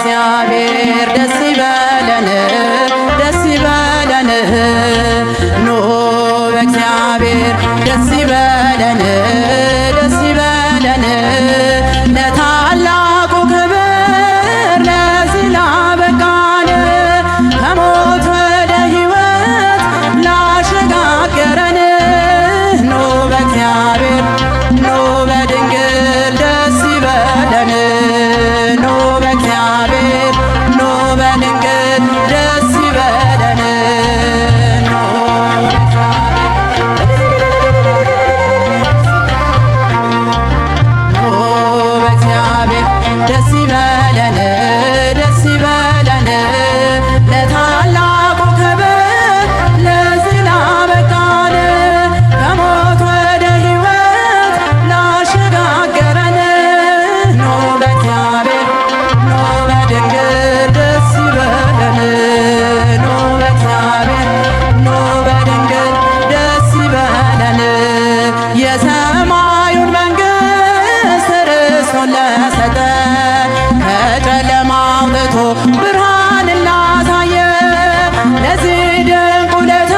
በእግዚአብሔር ደስ ይበለን ደስ ይበለን ኑ በእግዚአብሔር ደስ ይበለን ደስ ይበለን ለታላቁ ክብር ለዚህ ላበቃን ከሞት ወደ ሕይወት ላሸጋገረን ኑ በእግዚአብሔር ኑ በድንግል ደስ ይበለን ኑ በእግዚአብሔር ኑ በድንግል ደስ ይበለን ኑ በእግዚአብሔር ደስ ይበለን ደስ ይበለን ለታላቁ ክብር ለዚህ ላበቃን ከሞት ወደ ሕይወት ላሸጋገረን ኑ በእግዚአብሔር ኑ በድንግል ደስ ይበለን ኑ በእግዚአብሔር ኑ በድንግል ደስ ይበለን የሰማዩን መንግሥት ርስቱን ለሰጠን ከጨለማ አውጥቶ ብርሃንን ላሳየ ለዚህ ድንቅ ውለታ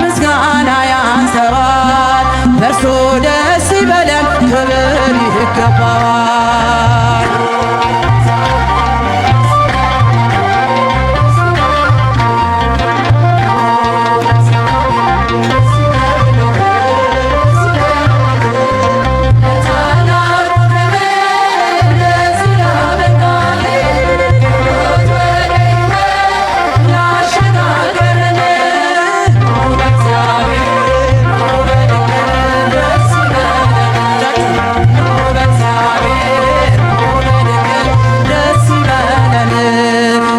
ምስጋና ያንሰዋል በእርሱ ደስ ይበለን ክብር ይገባዋል።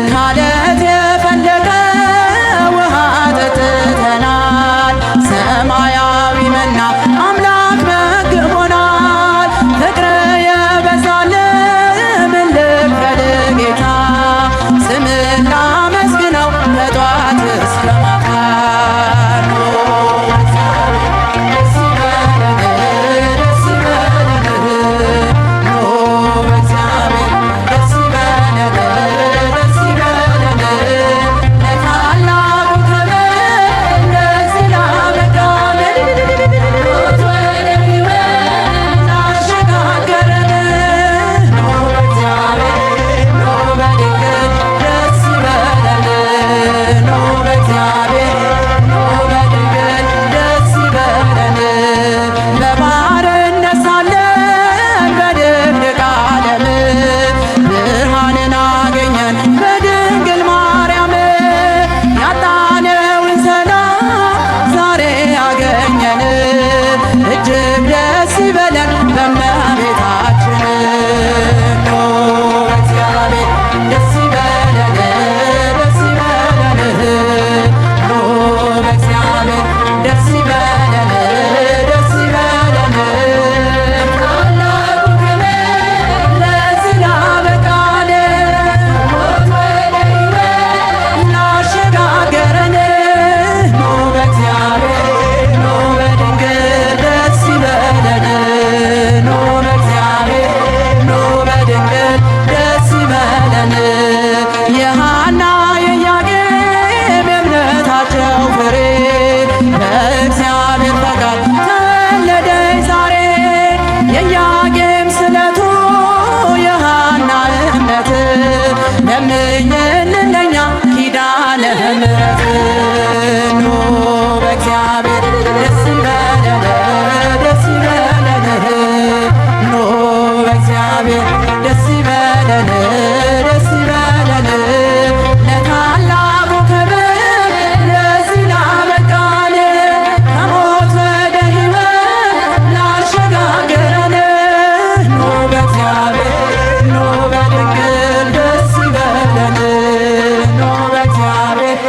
ካለት የፈለቀ ውሃ ጠጥተናል ሰማያዊ መና አምላክ መግቦናል ፍቅር የበዛልን ምን ልክፈል ጌታ ስምን ላመስግነው ከጧት እስከ ማታ ኑ ደስ ይበለን ደስ ይበለን ኑ በእግዚአብሔር ደስ ይበለን ደስ ይበለን ለታላቁ ክብር ለዚህ ላበቃን ሞት ወደ ሕይወት ላሸጋገረን ኑ በእግዚአብሔር ኑ በድንግል ደስ ይበለን ኑ በእግዚአብሔር ኑ በድንግል ደስ ይበለን በባርነት ሳለን በድቅድቅ ዓለም ብርሃንን አገኘን በድንግል ማርያም ያጣነውን ሰላም ዛሬ አገኘን እጅግ ደስ ይበለን በእመቤታችን ኑ በእግዚአብሔር ደስ ይበለን ደስ ይበለን ኑ በእግዚአብሔር ደስ ይበለን ደስ ይበለን ታላቁ ክብር ለዚህ ላበቃን ሞት ወደ ሕይወት ላሸጋገረን ኑ በእግዚአብሔር ኑ በድንግል ደስ ይበለን ኑ በእግዚአብሔር ኑ በድንግል ደስ ይበለን የሐና የኢያቄም የእምነታቸው ፍሬ በእግዚአብሔር ፈቃድ ተወለደች ዛሬ የኢያቄም ስለቱ የሐና እምነት ለምኝልን ለኛ ኪዳነ ምሕረት ኑ በእግዚአብሔር ደስ ይበለን ደስ ይበለን ኑ በእግዚአብሔር ደስ ይበለን ደስ ይበለን ለታላቁ ክብር ለዚህ ላበቃን ከሞት ወደ ሕይወት ላሸጋገረን ኑ በእግዚአብሔር ኑ በድንግል ደስ ይበለን ኑ በእግዚአብሔር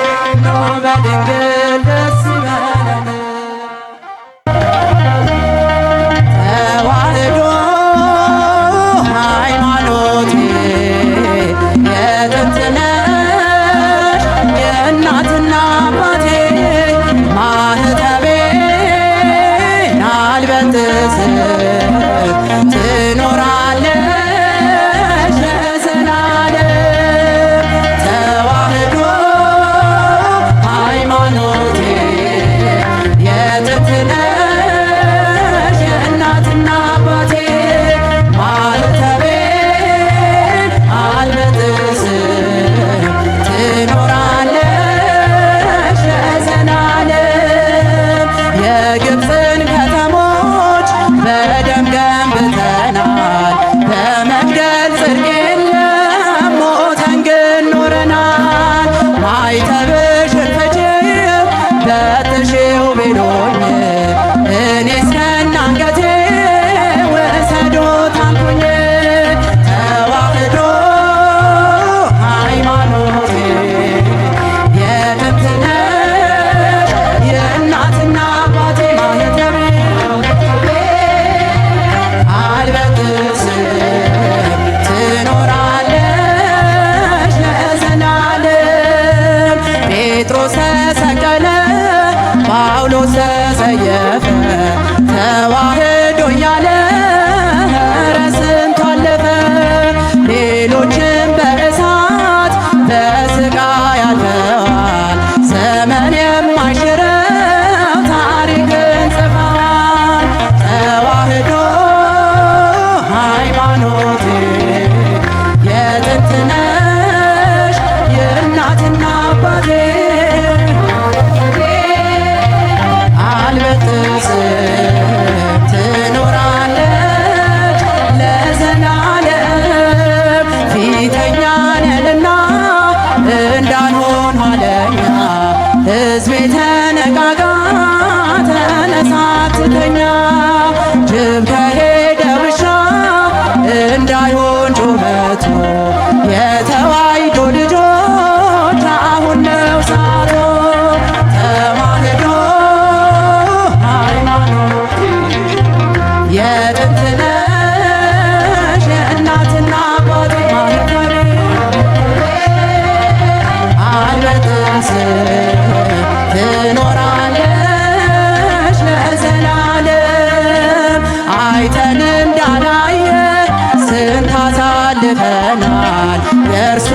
ኑ በድንግል ደስ ይበለን በእርሱ